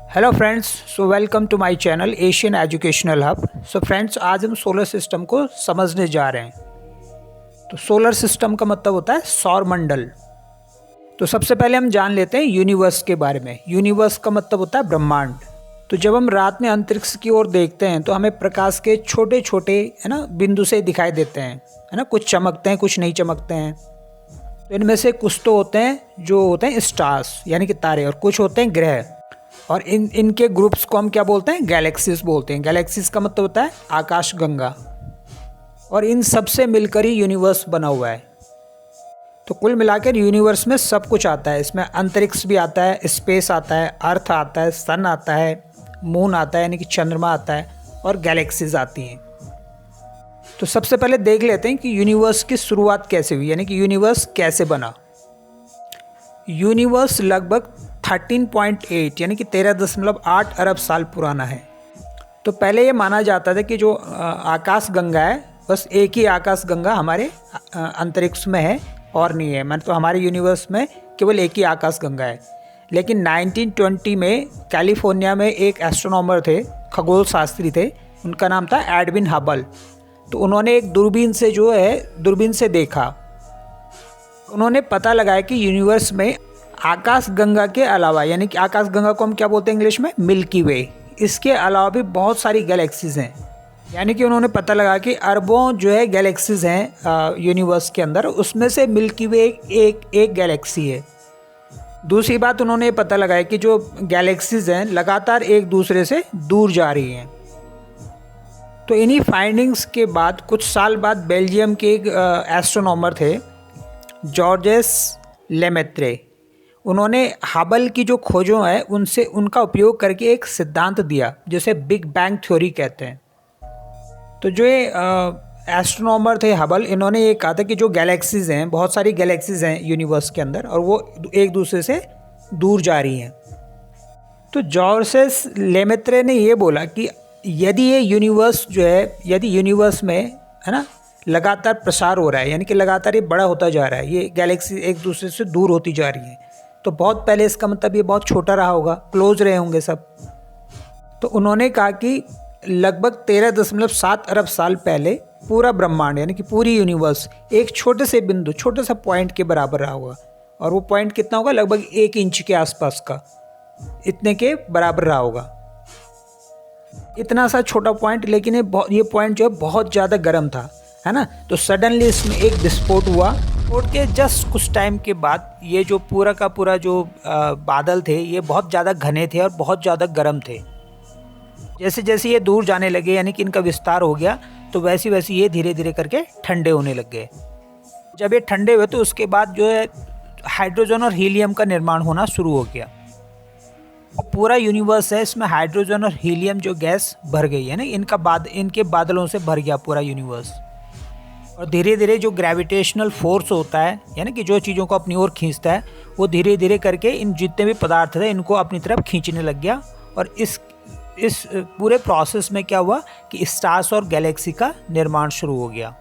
Hello friends, so welcome to my channel Asian educational hub. So friends, आज हम solar system को समझने जा रहे हैं। तो सोलर सिस्टम का मतलब होता है सौर मंडल। तो सबसे पहले हम जान लेते हैं यूनिवर्स के बारे में। यूनिवर्स का मतलब होता है ब्रह्मांड। तो जब हम रात में अंतरिक्ष की ओर देखते हैं तो हमें प्रकाश के छोटे छोटे बिंदु से दिखाई देते हैं, है ना। कुछ चमकते हैं, कुछ नहीं चमकते हैं। तो इनमें से कुछ तो होते हैं जो होते हैं स्टार्स यानी कि तारे, और कुछ होते हैं ग्रह। और इनके ग्रुप्स को हम क्या बोलते हैं? गैलेक्सीज बोलते हैं। गैलेक्सीज का मतलब होता है आकाश गंगा। और इन सब से मिलकर ही यूनिवर्स बना हुआ है। तो कुल मिलाकर यूनिवर्स में सब कुछ आता है। इसमें अंतरिक्ष भी आता है, स्पेस आता है, अर्थ आता है, सन आता है, मून आता है यानी कि चंद्रमा आता है, और गैलेक्सीज आती हैं। तो सबसे पहले देख लेते हैं कि यूनिवर्स की शुरुआत कैसे हुई, यानी कि यूनिवर्स कैसे बना। यूनिवर्स लगभग 13.8 यानी कि 13.8 अरब साल पुराना है। तो पहले ये माना जाता था कि जो आकाश गंगा है, बस एक ही आकाश गंगा हमारे अंतरिक्ष में है और नहीं है। मतलब हमारे यूनिवर्स में केवल एक ही आकाश गंगा है। लेकिन 1920 में कैलिफोर्निया में एक एस्ट्रोनॉमर थे, खगोल शास्त्री थे, उनका नाम था एडविन हबल। तो उन्होंने एक दूरबीन से देखा। उन्होंने पता लगाया कि यूनिवर्स में आकाश गंगा के अलावा, यानी कि आकाश गंगा को हम क्या बोलते हैं इंग्लिश में? मिल्की वे। इसके अलावा भी बहुत सारी गैलेक्सीज हैं। यानी कि उन्होंने पता लगा कि अरबों गैलेक्सीज हैं यूनिवर्स के अंदर, उसमें से मिल्की वे एक गैलेक्सी है। दूसरी बात, उन्होंने पता लगाया कि जो गैलेक्सीज हैं लगातार एक दूसरे से दूर जा रही हैं। तो इन्हीं फाइंडिंग्स के बाद कुछ साल बाद बेल्जियम के एक एस्ट्रोनॉमर थे, जॉर्जेस लेमेत्रे। उन्होंने हबल की जो खोजों है उनका उपयोग करके एक सिद्धांत दिया जिसे बिग बैंग थ्योरी कहते हैं। तो जो ये एस्ट्रोनॉमर थे हबल, इन्होंने ये कहा था कि जो गैलेक्सीज हैं, बहुत सारी गैलेक्सीज हैं यूनिवर्स के अंदर, और वो एक दूसरे से दूर जा रही हैं। तो जॉर्जेस लेमेत्रे ने ये बोला कि यदि यूनिवर्स में है ना लगातार प्रसार हो रहा है, यानी कि लगातार ये बड़ा होता जा रहा है, ये गैलेक्सी एक दूसरे से दूर होती जा रही है, तो बहुत पहले इसका मतलब ये बहुत छोटा रहा होगा, क्लोज रहे होंगे सब। तो उन्होंने कहा कि लगभग 13.7 अरब साल पहले पूरा ब्रह्मांड यानी कि पूरी यूनिवर्स एक छोटे से बिंदु, छोटे सा पॉइंट के बराबर रहा होगा। और वो पॉइंट कितना होगा? लगभग 1 इंच के आसपास का, इतने के बराबर रहा होगा। इतना सा छोटा पॉइंट, लेकिन ये पॉइंट जो है बहुत ज़्यादा गर्म था, है ना। तो सडनली इसमें एक विस्फोट हुआ। विस्फोट के जस्ट कुछ टाइम के बाद ये जो पूरा का पूरा जो बादल थे, ये बहुत ज़्यादा घने थे और बहुत ज़्यादा गर्म थे। जैसे जैसे ये दूर जाने लगे, यानी कि इनका विस्तार हो गया, तो वैसे वैसे ये धीरे धीरे करके ठंडे होने लग गए। जब ये ठंडे हुए तो उसके बाद जो है हाइड्रोजन और हीलियम का निर्माण होना शुरू हो गया। पूरा यूनिवर्स है, इसमें हाइड्रोजन और हीलियम जो गैस भर गई है ना, इनके बादलों से भर गया पूरा यूनिवर्स। और धीरे धीरे जो ग्रेविटेशनल फोर्स होता है, यानी कि जो चीज़ों को अपनी ओर खींचता है, वो धीरे धीरे करके इन जितने भी पदार्थ थे इनको अपनी तरफ खींचने लग गया। और इस पूरे प्रोसेस में क्या हुआ कि स्टार्स और गैलेक्सी का निर्माण शुरू हो गया।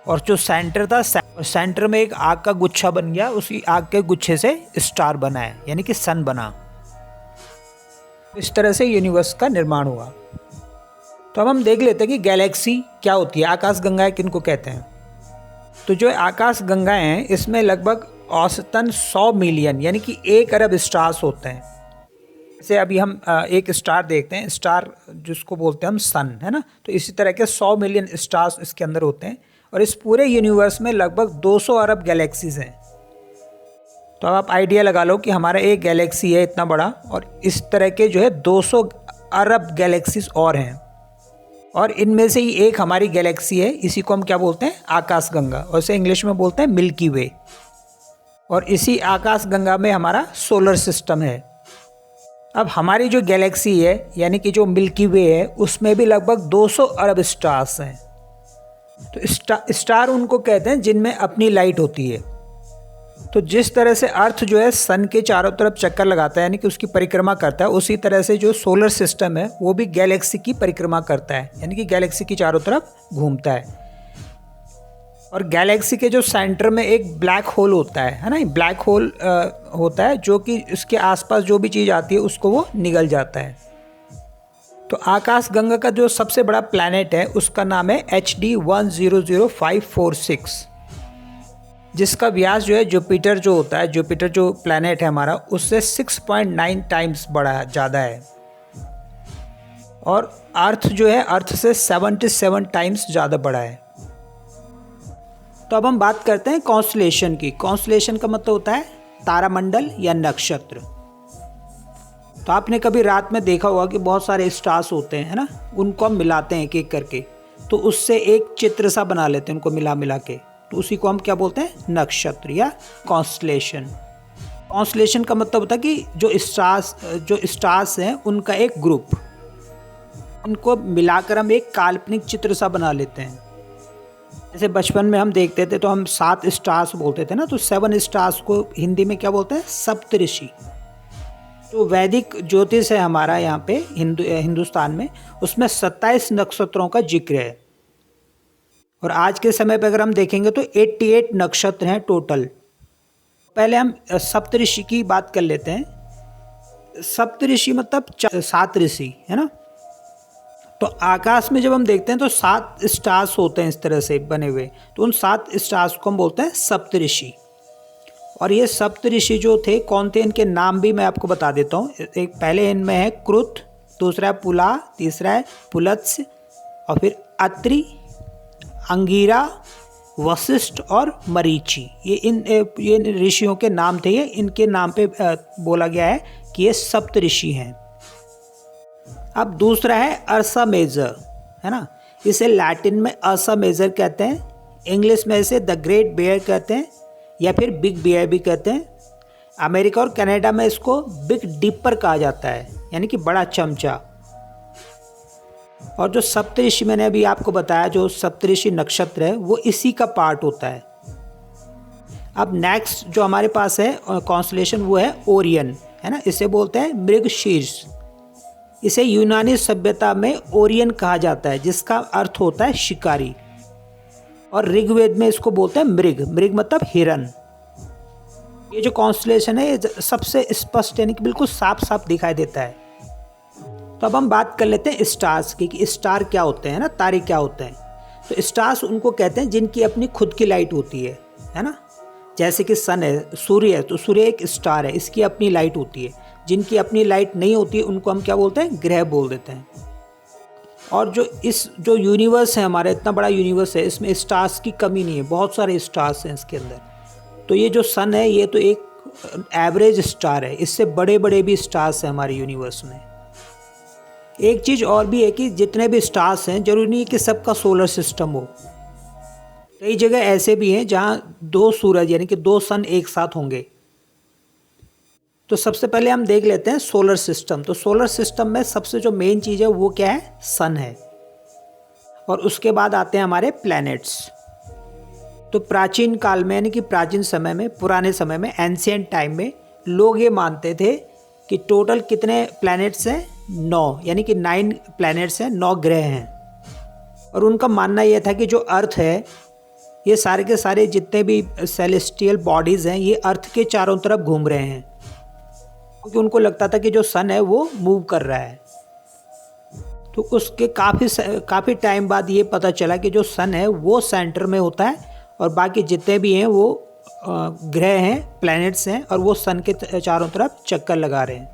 और जो सेंटर था, सेंटर में एक आग का गुच्छा बन गया। उसी आग के गुच्छे से स्टार बना है, यानी कि सन बना। इस तरह से यूनिवर्स का निर्माण हुआ। तो अब हम देख लेते हैं कि गैलेक्सी क्या होती है, आकाश गंगाएं किनको कहते हैं। तो जो आकाश गंगाएं हैं, इसमें लगभग औसतन 100 मिलियन यानी कि 1 अरब स्टार्स होते हैं। जैसे अभी हम एक स्टार देखते हैं, स्टार जिसको बोलते हैं हम सन, है ना। तो इसी तरह के 100 मिलियन स्टार्स इसके अंदर होते हैं। और इस पूरे यूनिवर्स में लगभग 200 अरब गैलेक्सीज हैं। तो अब आप आइडिया लगा लो कि हमारा एक गैलेक्सी है इतना बड़ा, और इस तरह के जो है 200 अरब गैलेक्सीज और हैं। और इनमें से ही एक हमारी गैलेक्सी है, इसी को हम क्या बोलते हैं? आकाश गंगा, और इसे इंग्लिश में बोलते हैं मिल्की वे। और इसी आकाश गंगा में हमारा सोलर सिस्टम है। अब हमारी जो गैलेक्सी है, यानी कि जो मिल्की वे है, उसमें भी लगभग 200 अरब स्टार्स हैं। तो स्टार उनको कहते हैं जिनमें अपनी लाइट होती है। तो जिस तरह से अर्थ जो है सन के चारों तरफ चक्कर लगाता है, यानी कि उसकी परिक्रमा करता है, उसी तरह से जो सोलर सिस्टम है वो भी गैलेक्सी की परिक्रमा करता है, यानी कि गैलेक्सी की चारों तरफ घूमता है। और गैलेक्सी के जो सेंटर में एक ब्लैक होल होता है ना, ब्लैक होल होता है जो कि इसके आसपास जो भी चीज़ आती है उसको वो निगल जाता है। तो आकाशगंगा का जो सबसे बड़ा प्लैनेट है उसका नाम है HD 100546, जिसका व्यास जो है जुपिटर जो होता है, जुपिटर जो प्लैनेट है हमारा, उससे 6.9 टाइम्स बड़ा ज़्यादा है। और अर्थ जो है अर्थ से 77 टाइम्स ज़्यादा बड़ा है। तो अब हम बात करते हैं कॉन्स्टलेशन की। कॉन्स्टलेशन का मतलब होता है तारामंडल या नक्षत्र। तो आपने कभी रात में देखा होगा कि बहुत सारे स्टार्स होते हैं, है ना, उनको हम मिलाते हैं एक एक करके, तो उससे एक चित्र सा बना लेते हैं उनको मिला मिला के, तो उसी को हम क्या बोलते हैं, नक्षत्र या कॉन्स्टलेशन। कॉन्स्टलेशन का मतलब होता है कि जो स्टार्स हैं उनका एक ग्रुप, उनको मिलाकर हम एक काल्पनिक चित्र सा बना लेते हैं। जैसे बचपन में हम देखते थे तो हम 7 स्टार्स बोलते थे ना, तो 7 स्टार्स को हिंदी में क्या बोलते हैं, सप्तऋषि। तो वैदिक ज्योतिष है हमारा यहाँ पे हिंदुस्तान में, उसमें 27 नक्षत्रों का जिक्र है। और आज के समय पे अगर हम देखेंगे तो 88 नक्षत्र हैं टोटल। पहले हम सप्तऋषि की बात कर लेते हैं। सप्तऋषि मतलब 7 ऋषि, है ना। तो आकाश में जब हम देखते हैं तो 7 स्टार्स होते हैं इस तरह से बने हुए, तो उन 7 स्टार्स को हम बोलते हैं सप्तऋषि। और ये सप्तऋषि जो थे कौन थे, इनके नाम भी मैं आपको बता देता हूँ। एक पहले इनमें है क्रुत, दूसरा है पुला, तीसरा है पुलत्स्य, और फिर अत्रि, अंगिरा, वशिष्ठ और मरीचि। ये ऋषियों के नाम थे। ये इनके नाम पे बोला गया है कि ये सप्तऋषि हैं। अब दूसरा है अर्सा मेजर, है ना। इसे लैटिन में अर्सा मेजर कहते हैं, इंग्लिश में इसे द ग्रेट बियर कहते हैं या फिर बिग बियर भी कहते हैं। अमेरिका और कनाडा में इसको बिग डिपर कहा जाता है, यानी कि बड़ा चमचा। और जो सप्तऋषि मैंने अभी आपको बताया, जो सप्तऋषि नक्षत्र है वो इसी का पार्ट होता है। अब नेक्स्ट जो हमारे पास है कॉन्स्टलेशन वो है ओरियन, है ना। इसे बोलते हैं मृगशीर्ष। इसे यूनानी सभ्यता में ओरियन कहा जाता है, जिसका अर्थ होता है शिकारी। और ऋग्वेद में इसको बोलते हैं मृग। मृग मतलब हिरन। ये जो कॉन्स्टलेशन है ये सबसे स्पष्ट, यानी कि बिल्कुल साफ साफ दिखाई देता है। तो अब हम बात कर लेते हैं स्टार्स की, कि स्टार क्या होते हैं ना, तारे क्या होते हैं। तो स्टार्स उनको कहते हैं जिनकी अपनी खुद की लाइट होती है ना। जैसे कि सन है, सूर्य है, तो सूर्य एक स्टार है, इसकी अपनी लाइट होती है। जिनकी अपनी लाइट नहीं होती है उनको हम क्या बोलते हैं, ग्रह बोल देते हैं। और जो यूनिवर्स है हमारा, इतना बड़ा यूनिवर्स है, इसमें स्टार्स की कमी नहीं है, बहुत सारे स्टार्स हैं इसके अंदर। तो ये जो सन है ये तो एक एवरेज स्टार है, इससे बड़े बड़े भी स्टार्स हैं हमारे यूनिवर्स में। एक चीज़ और भी है कि जितने भी स्टार्स हैं जरूरी नहीं कि सबका सोलर सिस्टम हो। कई जगह ऐसे भी हैं जहाँ 2 सूरज यानी कि 2 सन एक साथ होंगे। तो सबसे पहले हम देख लेते हैं सोलर सिस्टम। तो सोलर सिस्टम में सबसे जो मेन चीज़ है वो क्या है, सन है। और उसके बाद आते हैं हमारे प्लैनेट्स। तो प्राचीन काल में, यानी कि प्राचीन समय में, पुराने समय में, एंशिएंट टाइम में लोग ये मानते थे कि टोटल कितने प्लैनेट्स हैं, 9, यानी कि 9 प्लैनेट्स हैं, 9 ग्रह हैं। और उनका मानना यह था कि जो अर्थ है, ये सारे के सारे जितने भी सेलेस्टियल बॉडीज़ हैं ये अर्थ के चारों तरफ घूम रहे हैं, क्योंकि उनको लगता था कि जो सन है वो मूव कर रहा है। तो उसके काफ़ी टाइम बाद ये पता चला कि जो सन है वो सेंटर में होता है और बाकी जितने भी हैं वो ग्रह हैं, प्लैनेट्स हैं, और वो सन के चारों तरफ चक्कर लगा रहे हैं।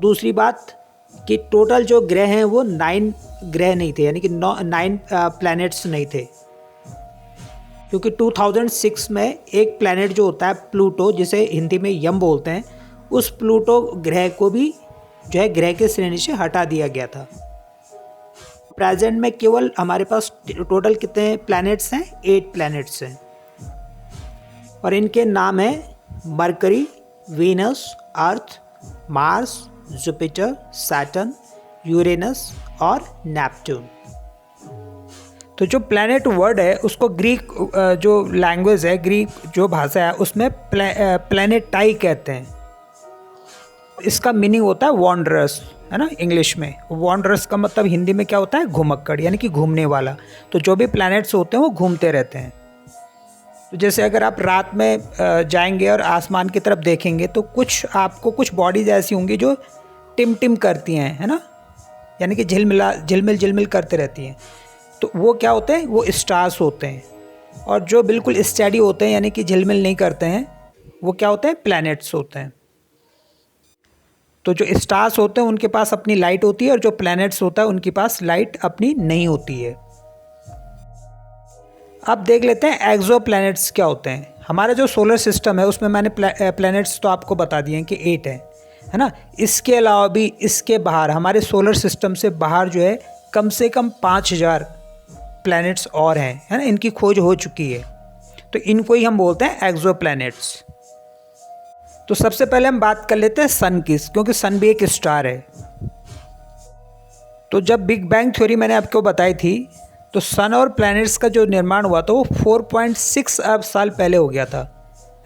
दूसरी बात कि टोटल जो ग्रह हैं वो 9 ग्रह नहीं थे, यानी कि 9 प्लैनेट्स नहीं थे, क्योंकि 2006 में एक प्लैनेट जो होता है प्लूटो, जिसे हिंदी में यम बोलते हैं, उस प्लूटो ग्रह को भी जो है ग्रह के श्रेणी से हटा दिया गया था। प्रेजेंट में केवल हमारे पास टोटल कितने प्लैनेट्स हैं, 8 प्लैनेट्स हैं। और इनके नाम हैं मरकरी, वीनस, अर्थ, मार्स, जुपिटर, सैटर्न, यूरेनस और नेपट्यून। तो जो प्लैनेट वर्ड है उसको ग्रीक जो लैंग्वेज है, ग्रीक जो भाषा है, उसमें प्लैनेटाई कहते हैं। इसका मीनिंग होता है वॉन्डरस। है ना इंग्लिश में। वॉन्डरस का मतलब हिंदी में क्या होता है, घुमक्कड़, यानी कि घूमने वाला। तो जो भी प्लैनेट्स होते हैं वो घूमते रहते हैं। तो जैसे अगर आप रात में जाएंगे और आसमान की तरफ देखेंगे तो आपको कुछ बॉडीज ऐसी होंगी जो टिम टिम करती हैं, है ना, यानी कि झिलमिल करते रहती हैं। तो वो क्या होते हैं, वो स्टार्स होते हैं। और जो बिल्कुल स्टेडी होते हैं यानी कि झिलमिल नहीं करते हैं, वो क्या होते हैं, प्लैनेट्स होते हैं। तो जो स्टार्स होते हैं उनके पास अपनी लाइट होती है और जो प्लैनेट्स होता है उनके पास लाइट अपनी नहीं होती है। अब देख लेते हैं एक्सो प्लैनेट्स क्या होते हैं। हमारा जो सोलर सिस्टम है उसमें मैंने प्लैनेट्स तो आपको बता दिए हैं कि 8 हैं, है ना। इसके अलावा भी इसके बाहर हमारे सोलर सिस्टम से बाहर जो है कम से कम 5000 प्लैनेट्स और हैं, है ना, इनकी खोज हो चुकी है। तो इनको ही हम बोलते हैं एक्सो प्लैनेट्स। तो सबसे पहले हम बात कर लेते हैं सन की, क्योंकि सन भी एक स्टार है। तो जब बिग बैंग थ्योरी मैंने आपको बताई थी तो सन और प्लैनेट्स का जो निर्माण हुआ था वो 4.6 अरब साल पहले हो गया था,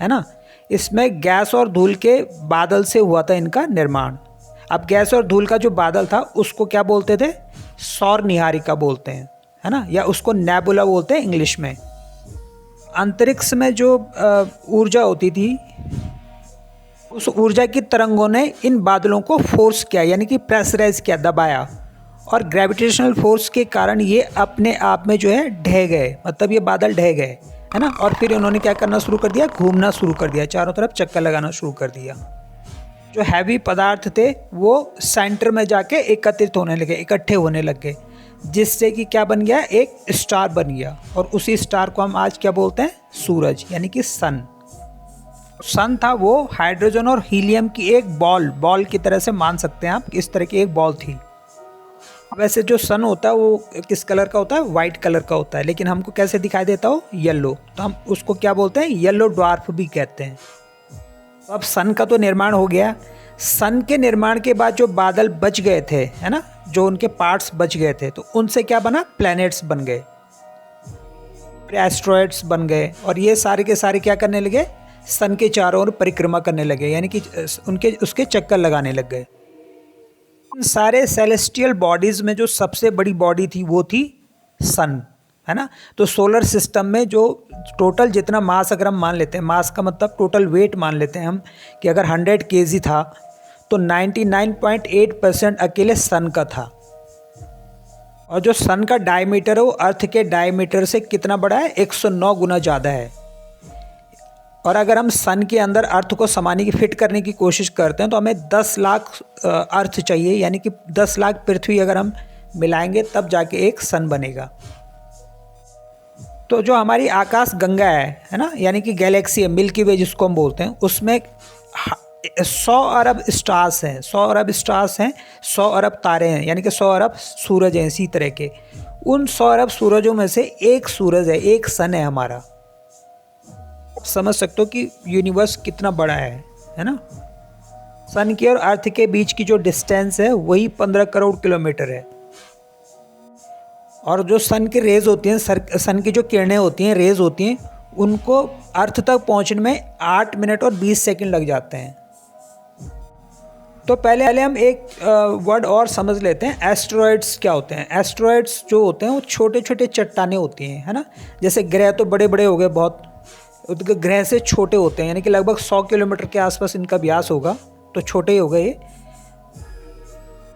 है ना। इसमें गैस और धूल के बादल से हुआ था इनका निर्माण। अब गैस और धूल का जो बादल था उसको क्या बोलते थे, सौर निहारिका बोलते हैं, है ना, या उसको नेबुला बोलते हैं इंग्लिश में। अंतरिक्ष में जो ऊर्जा होती थी उस ऊर्जा की तरंगों ने इन बादलों को फोर्स किया, यानी कि प्रेशराइज किया, दबाया, और ग्रेविटेशनल फोर्स के कारण ये अपने आप में जो है ढह गए, मतलब ये बादल ढह गए, है ना। और फिर उन्होंने क्या करना शुरू कर दिया, घूमना शुरू कर दिया, चारों तरफ चक्कर लगाना शुरू कर दिया। जो हैवी पदार्थ थे वो सेंटर में जाके एकत्रित होने लगे, इकट्ठे होने लग गए, जिससे कि क्या बन गया, एक स्टार बन गया। और उसी स्टार को हम आज क्या बोलते हैं, सूरज, यानी कि सन। सन था वो हाइड्रोजन और हीलियम की एक बॉल की तरह से मान सकते हैं आप, इस तरह की एक बॉल थी। वैसे जो सन होता है वो किस कलर का होता है, वाइट कलर का होता है, लेकिन हमको कैसे दिखाई देता हो, येलो। तो हम उसको क्या बोलते हैं, येलो ड्वार्फ भी कहते हैं। तो अब सन का तो निर्माण हो गया। सन के निर्माण के बाद जो बादल बच गए थे, है ना, जो उनके पार्ट्स बच गए थे, तो उनसे क्या बना, प्लैनेट्स बन गए, एस्ट्रॉयड्स बन गए। और ये सारे के सारे क्या करने लगे, सन के चारों ओर परिक्रमा करने लगे, यानी कि उसके चक्कर लगाने लग गए। सारे सेलेस्टियल बॉडीज़ में जो सबसे बड़ी बॉडी थी वो थी सन, है ना। तो सोलर सिस्टम में जो टोटल जितना मास अगर हम मान लेते हैं, मास का मतलब टोटल वेट मान लेते हैं हम, कि अगर 100 kg था तो 99.8% अकेले सन का था। और जो सन का डायमीटर है वो अर्थ के डायमीटर से कितना बड़ा है, 109 गुना ज़्यादा है। और अगर हम सन के अंदर अर्थ को समाने की फिट करने की कोशिश करते हैं तो हमें 10 लाख अर्थ चाहिए, यानी कि 10 लाख पृथ्वी अगर हम मिलाएंगे तब जाके एक सन बनेगा। तो जो हमारी आकाश गंगा है ना, यानी कि गैलेक्सी है, मिल्की वे जिसको हम बोलते हैं, उसमें 100 अरब स्टार्स हैं, 100 अरब स्टार्स हैं, 100 अरब तारे हैं, यानी कि 100 अरब सूरज हैं इसी तरह के। उन 100 अरब सूरजों में से एक सूरज है, एक सन है हमारा। समझ सकते हो कि यूनिवर्स कितना बड़ा है ना। सन के और अर्थ के बीच की जो डिस्टेंस है वही 15 करोड़ किलोमीटर है। और जो सन की रेज होती हैं, सन की जो किरणें होती हैं, रेज होती हैं, उनको अर्थ तक पहुंचने में 8 मिनट और 20 सेकंड लग जाते हैं। तो पहले हम एक वर्ड और समझ लेते हैं, एस्ट्रॉयड्स क्या होते हैं। एस्ट्रॉयड्स जो होते हैं वो छोटे छोटे चट्टानें होती हैं, है ना। जैसे ग्रह तो बड़े बड़े हो गए बहुत, ग्रह से छोटे होते हैं, यानी कि लगभग 100 किलोमीटर के आसपास इनका व्यास होगा, तो छोटे ही हो गए ये।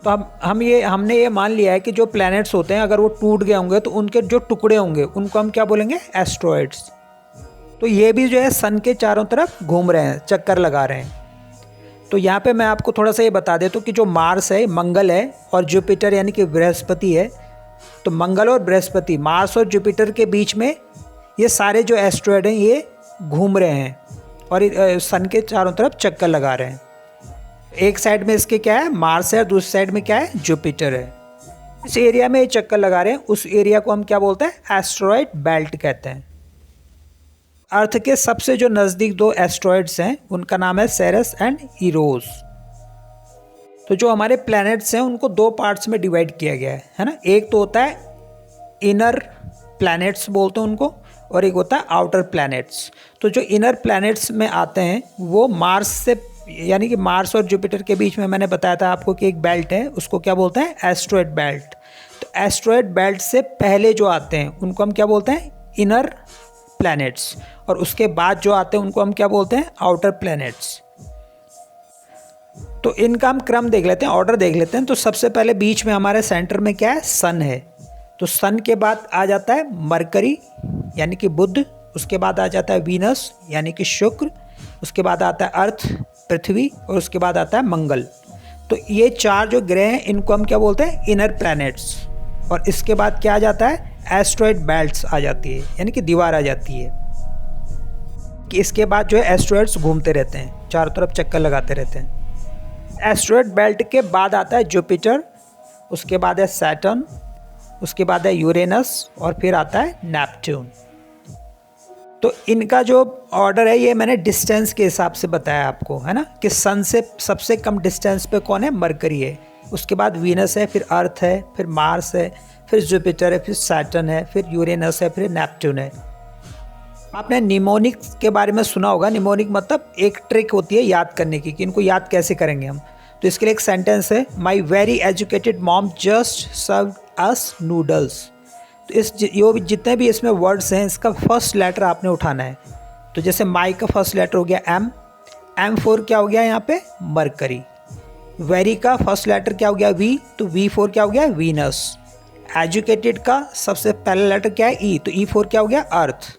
तो हमने ये मान लिया है कि जो प्लैनेट्स होते हैं अगर वो टूट गए होंगे तो उनके जो टुकड़े होंगे उनको हम क्या बोलेंगे, एस्ट्रॉयड्स। तो ये भी जो है सन के चारों तरफ घूम रहे हैं, चक्कर लगा रहे हैं। तो यहाँ पे मैं आपको थोड़ा सा ये बता देता हूँ कि जो मार्स है, मंगल है, और जुपिटर यानी कि बृहस्पति है। तो मंगल और बृहस्पति, मार्स और जुपिटर के बीच में ये सारे जो एस्ट्रॉयड हैं ये घूम रहे हैं और सन के चारों तरफ चक्कर लगा रहे हैं। एक साइड में इसके क्या है, मार्स है, और दूसरी साइड में क्या है, जुपिटर है। इस एरिया में ये चक्कर लगा रहे हैं, उस एरिया को हम क्या बोलते हैं, एस्ट्रॉयड बेल्ट कहते हैं। अर्थ के सबसे जो नज़दीक 2 एस्ट्रॉयड्स हैं उनका नाम है सेरस एंड इरोस। तो जो हमारे प्लैनेट्स हैं उनको 2 पार्ट्स में डिवाइड किया गया है ना। एक तो होता है इनर प्लैनेट्स बोलते हैं उनको, और एक होता है आउटर प्लैनेट्स। तो जो इनर प्लैनेट्स में आते हैं वो मार्स से यानी कि मार्स और जुपिटर के बीच में मैंने बताया था आपको कि एक बेल्ट है, उसको क्या बोलते हैं, एस्ट्रॉयड बेल्ट। तो एस्ट्रॉयड बेल्ट से पहले जो आते हैं उनको हम क्या बोलते हैं, इनर प्लैनेट्स, और उसके बाद जो आते हैं उनको हम क्या बोलते हैं, आउटर प्लैनेट्स। तो इनका हम क्रम देख लेते हैं, ऑर्डर देख लेते हैं। तो सबसे पहले बीच में हमारे सेंटर में क्या है, सन है। तो सन के बाद आ जाता है मरकरी यानी कि बुध, उसके बाद आ जाता है वीनस यानी कि शुक्र, उसके बाद आता है अर्थ पृथ्वी, और उसके बाद आता है मंगल। तो ये 4 जो ग्रह हैं इनको हम क्या बोलते हैं, इनर प्लैनेट्स। और इसके बाद क्या आ जाता है, एस्ट्रॉयड बेल्ट्स आ जाती है, यानी कि दीवार आ जाती है। कि इसके बाद जो है एस्ट्रॉयड्स घूमते रहते हैं, चारों तरफ चक्कर लगाते रहते हैं। एस्ट्रॉयड बेल्ट के बाद आता है जुपिटर, उसके बाद है सैटर्न, उसके बाद है यूरेनस, और फिर आता है नेपट्यून। तो इनका जो ऑर्डर है ये मैंने डिस्टेंस के हिसाब से बताया आपको, है ना, कि सन से सबसे कम डिस्टेंस पे कौन है, मरकरी है, उसके बाद वीनस है, फिर अर्थ है, फिर मार्स है, फिर जुपिटर है, फिर सैटर्न है, फिर यूरेनस है, फिर नेपट्यून है। आपने निमोनिक के बारे में सुना होगा। निमोनिक मतलब एक ट्रिक होती है याद करने की, कि इनको याद कैसे करेंगे हम। तो इसके लिए एक सेंटेंस है, my very educated mom just serve us noodles. तो ये जितने भी इसमें वर्ड्स हैं इसका फर्स्ट लेटर आपने उठाना है। तो जैसे माई का फर्स्ट लेटर हो गया एम, M4 क्या हो गया यहाँ पे, मरकरी। वेरी का फर्स्ट लेटर क्या हो गया, वी, तो V4 क्या हो गया, वीनस। एजुकेटेड का सबसे पहला लेटर क्या है, ई, तो E4 क्या हो गया, अर्थ।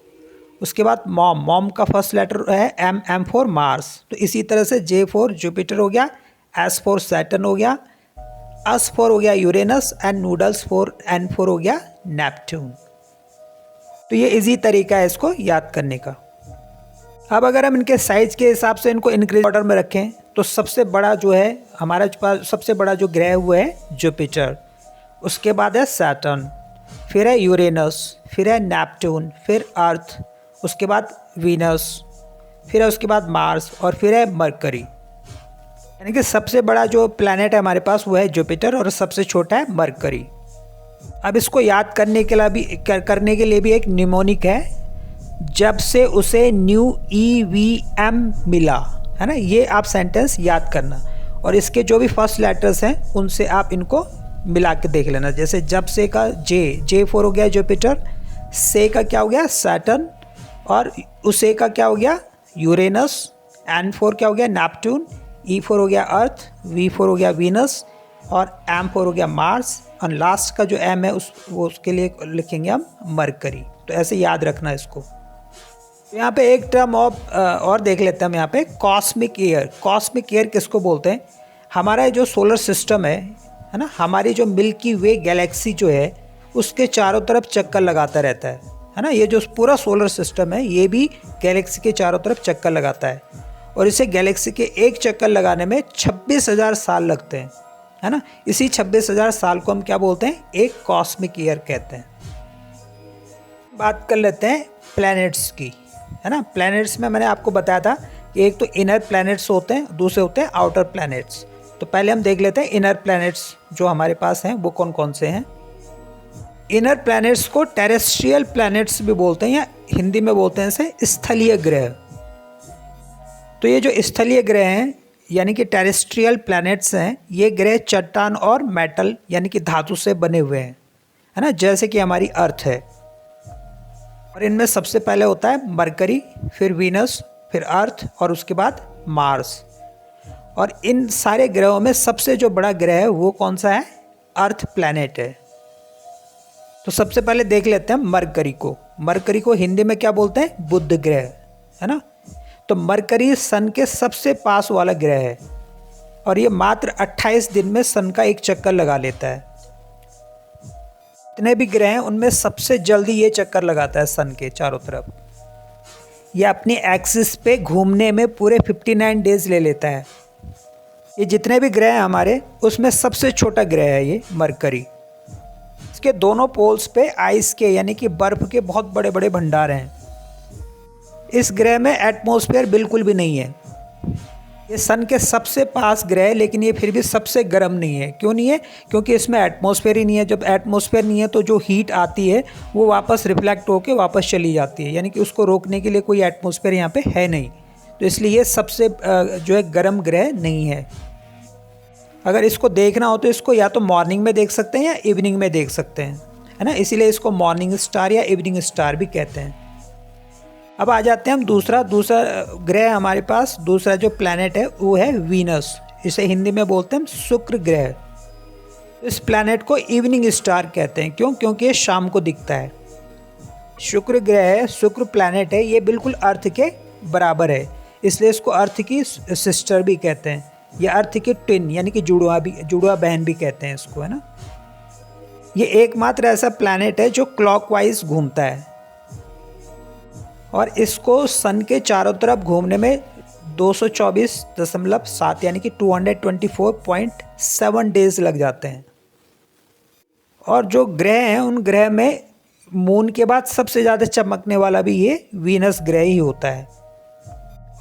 उसके बाद मॉम का फर्स्ट लेटर है M4 मार्स। तो इसी तरह से J4 जुपिटर हो गया, S4 सैटर्न हो गया, S4 हो गया यूरेनस, एंड नूडल्स 4 N4 हो गया नेपट्यून। तो ये इजी तरीका है इसको याद करने का। अब अगर हम इनके साइज के हिसाब से इनको इंक्रीज ऑर्डर में रखें तो सबसे बड़ा जो है हमारा पास, सबसे बड़ा जो ग्रह हुआ है जुपिटर, उसके बाद है सैटर्न, फिर है यूरेनस, फिर है नेपट्यून, फिर अर्थ, उसके बाद वीनस, फिर है उसके बाद मार्स, और फिर है मरकरी। यानी कि सबसे बड़ा जो प्लैनेट है हमारे पास वो है जुपिटर और सबसे छोटा है मरकरी। अब इसको याद करने के लिए भी एक निमोनिक है, जब से उसे न्यू EVM मिला, है ना, ये आप सेंटेंस याद करना। और इसके जो भी फर्स्ट लेटर्स हैं उनसे आप इनको मिला के देख लेना। जैसे जब से का J4 हो गया जुपिटर, से का क्या हो गया, सैटर्न, और उसे का क्या हो गया, यूरेनस, N4 क्या हो गया, नेपट्यून, E4 हो गया अर्थ, V4 हो गया वीनस, और M4 हो गया मार्स, और लास्ट का जो M है उसके लिए लिखेंगे हम मरकरी। तो ऐसे याद रखना इसको। तो यहाँ पे एक टर्म और देख लेते हैं हम यहाँ पे, कॉस्मिक ईयर। कॉस्मिक ईयर किसको बोलते हैं, हमारा जो सोलर सिस्टम है ना, हमारी जो मिल्की वे गैलेक्सी जो है उसके चारों तरफ चक्कर लगाता रहता है ना। ये जो पूरा सोलर सिस्टम है ये भी गैलेक्सी के चारों तरफ चक्कर लगाता है, और इसे गैलेक्सी के एक चक्कर लगाने में 26,000 साल लगते हैं, है ना। इसी 26,000 साल को हम क्या बोलते हैं, एक कॉस्मिक ईयर कहते हैं। बात कर लेते हैं प्लैनेट्स की, है ना। प्लैनेट्स में मैंने आपको बताया था कि एक तो इनर प्लैनेट्स होते हैं, दूसरे होते हैं आउटर प्लैनेट्स। तो पहले हम देख लेते हैं इनर प्लैनेट्स जो हमारे पास हैं वो कौन कौन से हैं। इनर प्लैनेट्स को टेरेस्ट्रियल प्लैनेट्स भी बोलते हैं, या हिंदी में बोलते हैं इसे स्थलीय ग्रह। तो ये जो स्थलीय ग्रह हैं यानी कि टेरेस्ट्रियल प्लैनेट्स हैं, ये ग्रह चट्टान और मेटल यानी कि धातु से बने हुए हैं, है ना, जैसे कि हमारी अर्थ है। और इनमें सबसे पहले होता है मरकरी, फिर वीनस, फिर अर्थ, और उसके बाद मार्स। और इन सारे ग्रहों में सबसे जो बड़ा ग्रह है वो कौन सा है, अर्थ प्लैनेट है। तो सबसे पहले देख लेते हैं मरकरी को। मरकरी को हिंदी में क्या बोलते हैं, बुध ग्रह, है ना। तो मरकरी सन के सबसे पास वाला ग्रह है, और ये मात्र 28 दिन में सन का एक चक्कर लगा लेता है। जितने भी ग्रह हैं उनमें सबसे जल्दी ये चक्कर लगाता है सन के चारों तरफ। ये अपनी एक्सिस पे घूमने में पूरे 59 डेज ले लेता है। ये जितने भी ग्रह हैं हमारे उसमें सबसे छोटा ग्रह है ये मरकरी। इसके दोनों पोल्स पे आइस के यानी कि बर्फ के बहुत बड़े बड़े भंडार हैं। इस ग्रह में एटमॉस्फेयर बिल्कुल भी नहीं है। ये सन के सबसे पास ग्रह है, लेकिन ये फिर भी सबसे गर्म नहीं है। क्यों नहीं है, क्योंकि इसमें एटमॉस्फेयर ही नहीं है। जब एटमॉस्फेयर नहीं है तो जो हीट आती है वो वापस रिफ्लेक्ट होकर वापस चली जाती है, यानी कि उसको रोकने के लिए कोई एटमॉस्फेयर यहाँ पे है नहीं। तो इसलिए ये सबसे जो है गर्म ग्रह नहीं है। अगर इसको देखना हो तो इसको या तो मॉर्निंग में देख सकते हैं या इवनिंग में देख सकते हैं, है ना, इसीलिए इसको मॉर्निंग स्टार या इवनिंग स्टार भी कहते हैं। अब आ जाते हैं हम दूसरा ग्रह हमारे पास, दूसरा जो प्लैनेट है वो है वीनस। इसे हिंदी में बोलते हैं हम शुक्र ग्रह। इस प्लैनेट को इवनिंग स्टार कहते हैं। क्यों? क्योंकि ये शाम को दिखता है। शुक्र ग्रह है, शुक्र प्लैनेट है, ये बिल्कुल अर्थ के बराबर है, इसलिए इसको अर्थ की सिस्टर भी कहते हैं, या अर्थ की ट्विन यानी कि जुड़वा बहन भी कहते हैं इसको, है ना। ये एकमात्र ऐसा प्लैनेट है जो क्लॉकवाइज घूमता है और इसको सन के चारों तरफ घूमने में 224.7 यानी कि 224.7 डेज लग जाते हैं। और जो ग्रह हैं उन ग्रह में मून के बाद सबसे ज़्यादा चमकने वाला भी ये वीनस ग्रह ही होता है।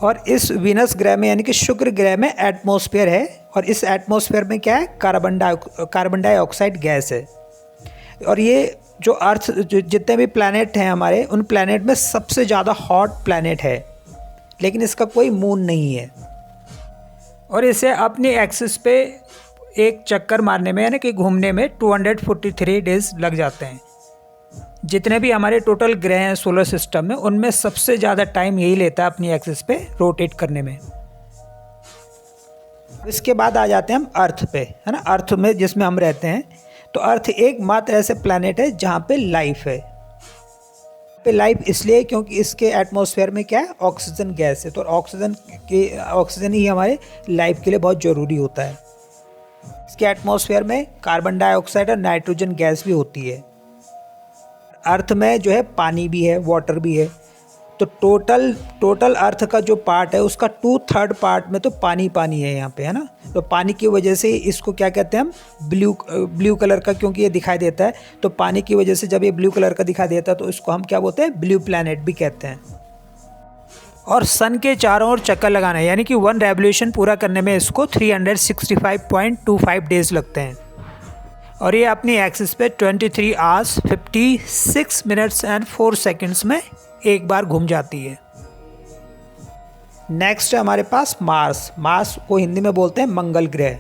और इस वीनस ग्रह में यानी कि शुक्र ग्रह में एटमॉस्फेयर है, और इस एटमॉस्फेयर में क्या है? कार्बन डाइऑक्साइड गैस है। और ये जो अर्थ जितने भी प्लैनेट हैं हमारे, उन प्लैनेट में सबसे ज़्यादा हॉट प्लैनेट है, लेकिन इसका कोई मून नहीं है। और इसे अपनी एक्सिस पे एक चक्कर मारने में यानी कि घूमने में 243 डेज लग जाते हैं। जितने भी हमारे टोटल ग्रह हैं सोलर सिस्टम में, उनमें सबसे ज़्यादा टाइम यही लेता है अपनी एक्सिस पे रोटेट करने में। इसके बाद आ जाते हैं हम अर्थ पे, है ना। अर्थ में जिसमें हम रहते हैं, तो अर्थ एकमात्र ऐसे प्लैनेट है जहाँ पे लाइफ है। पे लाइफ इसलिए क्योंकि इसके एटमॉस्फेयर में क्या है? ऑक्सीजन गैस है। तो ऑक्सीजन ही हमारे लाइफ के लिए बहुत ज़रूरी होता है। इसके एटमॉस्फेयर में कार्बन डाइऑक्साइड और नाइट्रोजन गैस भी होती है। अर्थ में जो है पानी भी है, वाटर भी है। तो टोटल अर्थ का जो पार्ट है उसका 2/3 पार्ट में तो पानी है यहाँ पे, है ना। तो पानी की वजह से इसको क्या कहते हैं हम? ब्लू कलर का, क्योंकि ये दिखाई देता है। तो पानी की वजह से जब ये ब्लू कलर का दिखाई देता है तो इसको हम क्या बोलते हैं? ब्लू प्लैनेट भी कहते हैं। और सन के चारों ओर चक्कर लगाना यानी कि 1 रेवोल्यूशन पूरा करने में इसको 365.25 डेज लगते हैं। और ये अपनी एक्सिस पे 23 आवर्स 56 मिनट्स एंड 4 सेकेंड्स में एक बार घूम जाती है। नेक्स्ट है हमारे पास मार्स को हिंदी में बोलते हैं मंगल ग्रह।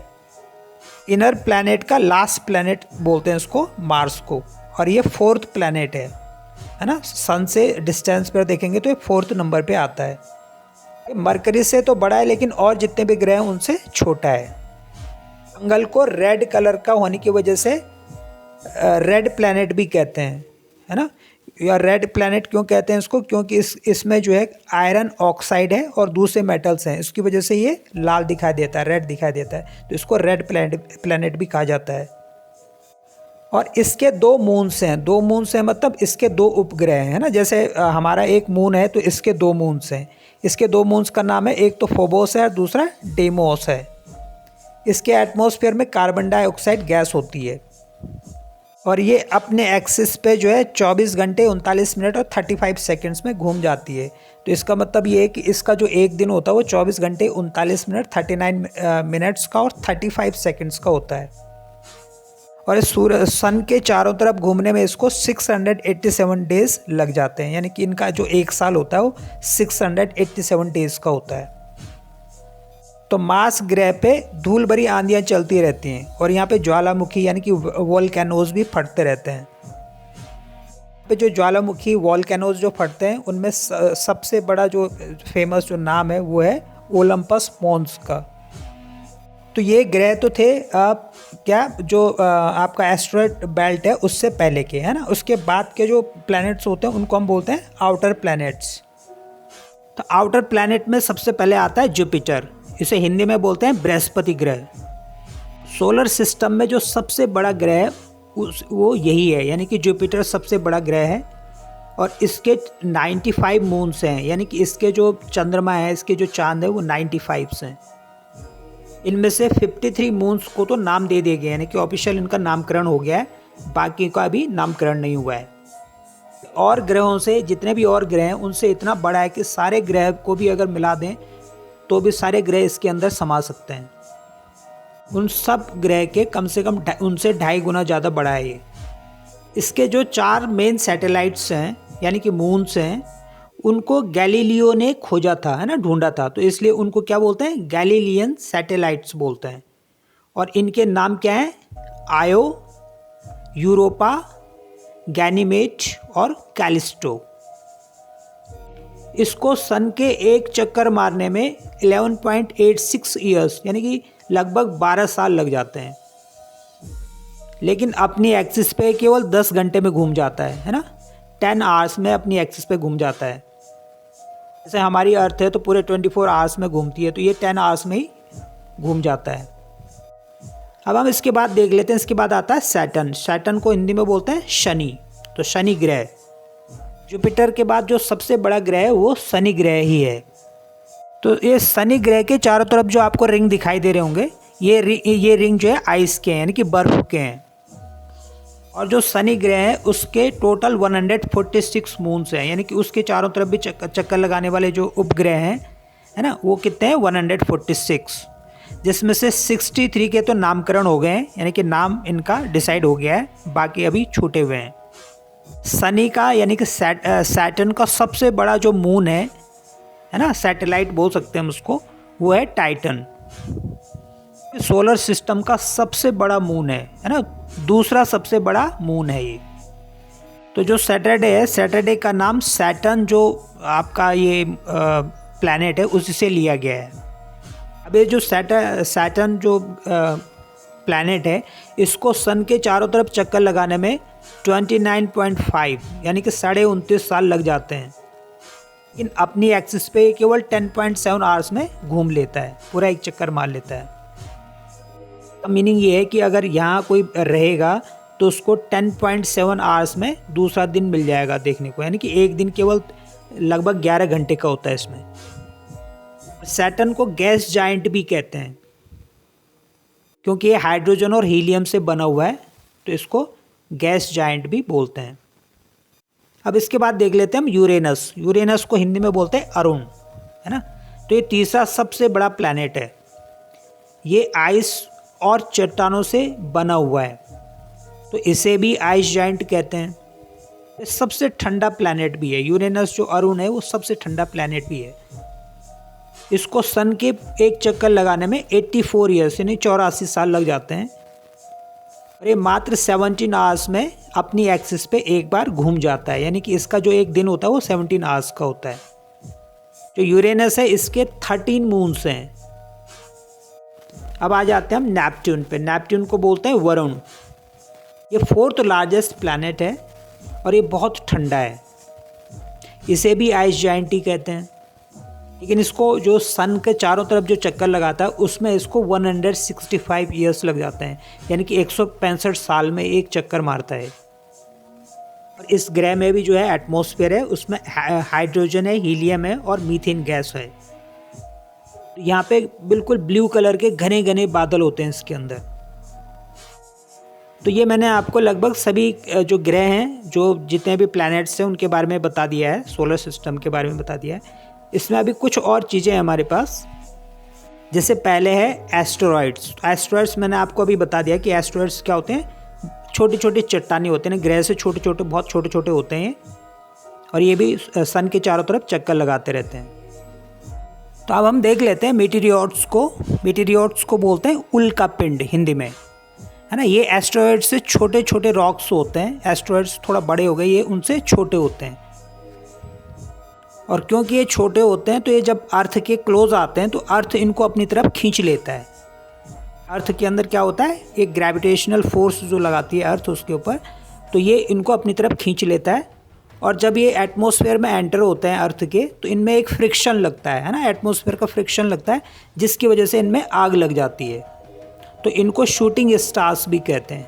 इनर प्लैनेट का लास्ट प्लैनेट बोलते हैं इसको, मार्स को। और ये 4th प्लैनेट है ना। सन से डिस्टेंस पर देखेंगे तो ये 4th नंबर पे आता है। मरकरी से तो बड़ा है, लेकिन और जितने भी ग्रह हैं उनसे छोटा है। मंगल को रेड कलर का होने की वजह से रेड प्लैनेट भी कहते हैं, है ना। या रेड प्लैनेट क्यों कहते हैं इसको? क्योंकि इसमें जो है आयरन ऑक्साइड है और दूसरे मेटल्स हैं, इसकी वजह से ये लाल दिखाई देता है, रेड दिखाई देता है। तो इसको रेड प्लैनेट भी कहा जाता है। और इसके 2 मून्स हैं। 2 मून्स हैं मतलब इसके 2 उपग्रह हैं, है ना। जैसे हमारा एक मून है तो इसके 2 मून्स हैं। इसके 2 मून्स का नाम है, एक तो फोबोस है और दूसरा डेमोस है। इसके एटमॉस्फेयर में कार्बन डाइऑक्साइड गैस होती है। और ये अपने एक्सिस पे जो है 24 घंटे 39 मिनट और 35 सेकंड्स में घूम जाती है। तो इसका मतलब ये है कि इसका जो एक दिन होता है वो 24 घंटे 39 मिनट 39 मिनट्स का और 35 सेकंड्स का होता है। और इस सन के चारों तरफ घूमने में इसको 687 डेज लग जाते हैं, यानी कि इनका जो एक साल होता है वो 687 डेज का होता है। तो मार्स ग्रह पे धूल भरी आंधियाँ चलती रहती हैं और यहाँ पे ज्वालामुखी यानी कि वोल्केनोज भी फटते रहते हैं। पे जो ज्वालामुखी वोल्केनोज जो फटते हैं उनमें सबसे बड़ा जो फेमस जो नाम है वो है ओलंपस मॉन्स का। तो ये ग्रह तो थे आपका एस्टेरॉयड बेल्ट है उससे पहले के, है ना। उसके बाद के जो प्लैनेट्स होते हैं उनको हम बोलते हैं आउटर प्लैनेट्स। तो आउटर प्लैनेट में सबसे पहले आता है जुपिटर। इसे हिंदी में बोलते हैं बृहस्पति ग्रह। सोलर सिस्टम में जो सबसे बड़ा ग्रह है वो यही है, यानी कि जुपिटर सबसे बड़ा ग्रह है। और इसके 95 मून्स हैं, यानी कि इसके जो चंद्रमा है, इसके जो चांद है वो 95 हैं। इनमें से 53 मून्स को तो नाम दे दिए गए, यानी कि ऑफिशियल इनका नामकरण हो गया है, बाकी का अभी नामकरण नहीं हुआ है। और ग्रहों से जितने भी और ग्रह हैं उनसे इतना बड़ा है कि सारे ग्रह को भी अगर मिला दें तो भी सारे ग्रह इसके अंदर समा सकते हैं। उन सब ग्रह के कम से कम उनसे 2.5 गुना ज़्यादा बड़ा है ये। इसके जो 4 मेन सैटेलाइट्स हैं यानी कि मून्स हैं उनको गैलीलियो ने खोजा था, है ना, ढूंढा था, तो इसलिए उनको क्या बोलते हैं, गैलीलियन सैटेलाइट्स बोलते हैं। और इनके नाम क्या हैं, आयो, यूरोपा, गैनीमेड और कैलिस्टो। इसको सन के एक चक्कर मारने में 11.86 ईयर्स यानी कि लगभग 12 साल लग जाते हैं, लेकिन अपनी एक्सिस पे केवल 10 घंटे में घूम जाता है ना, 10 आवर्स में अपनी एक्सिस पे घूम जाता है। जैसे हमारी अर्थ है तो पूरे 24 आवर्स में घूमती है, तो ये 10 आवर्स में ही घूम जाता है। अब हम इसके बाद देख लेते हैं, इसके बाद आता है सैटर्न। सैटर्न को हिंदी में बोलते हैं शनि, तो शनि ग्रह। जुपिटर के बाद जो सबसे बड़ा ग्रह है वो शनि ग्रह ही है। तो ये शनि ग्रह के चारों तरफ जो आपको रिंग दिखाई दे रहे होंगे, ये रिंग जो है आइस के हैं, यानी कि बर्फ के हैं। और जो शनि ग्रह है उसके टोटल 146 मून्स हैं, यानी कि उसके चारों तरफ भी चक्कर लगाने वाले जो उपग्रह हैं, है ना, वो कितने हैं, 146, जिसमें से 63 के तो नामकरण हो गए हैं, यानी कि नाम इनका डिसाइड हो गया है, बाकी अभी छूटे हुए हैं। शनि का यानी कि सैटर्न का सबसे बड़ा जो मून है ना, सैटेलाइट बोल सकते हैं हम उसको, वो है टाइटन। सोलर सिस्टम का सबसे बड़ा मून है ना, दूसरा सबसे बड़ा मून है ये। तो जो सैटरडे है, सैटरडे का नाम सैटर्न जो आपका ये प्लैनेट है उससे लिया गया है। अब ये जो सैटर्न जो प्लैनेट है, इसको सन के चारों तरफ चक्कर लगाने में 29.5 यानी कि 29.5 साल लग जाते हैं, लेकिन अपनी एक्सिस पे केवल 10.7 आवर्स में घूम लेता है, पूरा एक चक्कर मार लेता है। मीनिंग ये है कि अगर यहाँ कोई रहेगा तो उसको 10.7 आवर्स में दूसरा दिन मिल जाएगा देखने को, यानी कि एक दिन केवल लगभग 11 घंटे का होता है इसमें। सैटर्न को गैस जायंट भी कहते हैं, क्योंकि ये हाइड्रोजन और हीलियम से बना हुआ है, तो इसको गैस जायंट भी बोलते हैं। अब इसके बाद देख लेते हैं हम यूरेनस। यूरेनस को हिंदी में बोलते हैं अरुण, है ना। तो ये तीसरा सबसे बड़ा प्लैनेट है। ये आइस और चट्टानों से बना हुआ है, तो इसे भी आइस जायंट कहते हैं। ये सबसे ठंडा प्लैनेट भी है। यूरेनस जो अरुण है वो सबसे ठंडा प्लैनेट भी है। इसको सन के एक चक्कर लगाने में 84 ईयर्स यानी 84 साल लग जाते हैं, और ये मात्र 17 आवर्स में अपनी एक्सिस पे एक बार घूम जाता है, यानी कि इसका जो एक दिन होता है वो 17 आवर्स का होता है। जो यूरेनस है इसके 13 मून्स हैं। अब आ जाते हैं हम नेपट्यून पे। नेपट्यून को बोलते हैं वरुण। ये 4th लार्जेस्ट प्लैनेट है और ये बहुत ठंडा है। इसे भी आइस जायंट ही कहते हैं, लेकिन इसको जो सन के चारों तरफ जो चक्कर लगाता है उसमें इसको 165 ईयर्स लग जाते हैं, यानी कि 165 साल में एक चक्कर मारता है। और इस ग्रह में भी जो है एटमॉस्फेयर है, उसमें हाइड्रोजन है, हीलियम है और मीथेन गैस है। यहाँ पे बिल्कुल ब्लू कलर के घने घने बादल होते हैं इसके अंदर। तो ये मैंने आपको लगभग सभी जो ग्रह हैं, जो जितने भी प्लैनेट्स हैं उनके बारे में बता दिया है, सोलर सिस्टम के बारे में बता दिया है। इसमें अभी कुछ और चीज़ें हैं हमारे पास। जैसे पहले है एस्टेरॉइड्स। एस्टेरॉइड्स मैंने आपको अभी बता दिया कि एस्टेरॉइड्स क्या होते हैं, छोटी छोटी चट्टानें होते हैं, ग्रह से छोटे छोटे, बहुत छोटे छोटे होते हैं, और ये भी सन के चारों तरफ चक्कर लगाते रहते हैं। तो अब हम देख लेते हैं मीटेरियोट्स को। मीटेरियोट्स को बोलते हैं उल्का पिंड हिंदी में, है ना। ये एस्टेरॉइड्स से छोटे छोटे रॉक्स होते हैं। एस्टेरॉइड्स थोड़ा बड़े हो गए, ये उनसे छोटे होते हैं, और क्योंकि ये छोटे होते हैं तो ये जब अर्थ के क्लोज आते हैं तो अर्थ इनको अपनी तरफ खींच लेता है। अर्थ के अंदर क्या होता है, एक ग्रेविटेशनल फोर्स जो लगाती है अर्थ उसके ऊपर, तो ये इनको अपनी तरफ खींच लेता है। और जब ये एटमॉस्फेयर में एंटर होते हैं अर्थ के, तो इनमें एक फ्रिक्शन लगता है ना, एटमॉस्फेयर का फ्रिक्शन लगता है, जिसकी वजह से इनमें आग लग जाती है। तो इनको शूटिंग स्टार्स भी कहते हैं।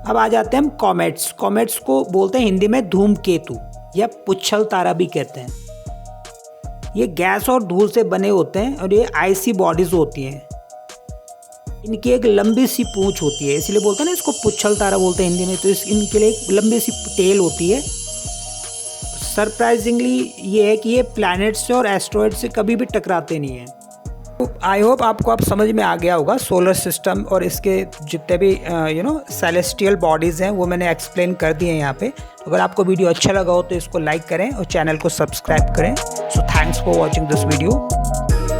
अब आ जाते हैं हम कॉमेट्स। कॉमेट्स को बोलते हैं हिंदी में धूमकेतु या पुच्छल तारा भी कहते हैं। ये गैस और धूल से बने होते हैं और ये आइसी बॉडीज होती हैं। इनकी एक लंबी सी पूंछ होती है, इसलिए बोलते हैं ना इसको पुच्छल तारा बोलते हैं हिंदी में। तो इनके लिए एक लंबी सी टेल होती है। सरप्राइजिंगली ये है कि ये प्लैनेट से और एस्ट्रॉयड से कभी भी टकराते नहीं हैं। आई होप आपको अब समझ में आ गया होगा सोलर सिस्टम और इसके जितने भी सेलेस्टियल बॉडीज़ हैं वो मैंने एक्सप्लेन कर दिए हैं यहाँ पे। अगर आपको वीडियो अच्छा लगा हो तो इसको लाइक करें और चैनल को सब्सक्राइब करें। So thanks for watching this video.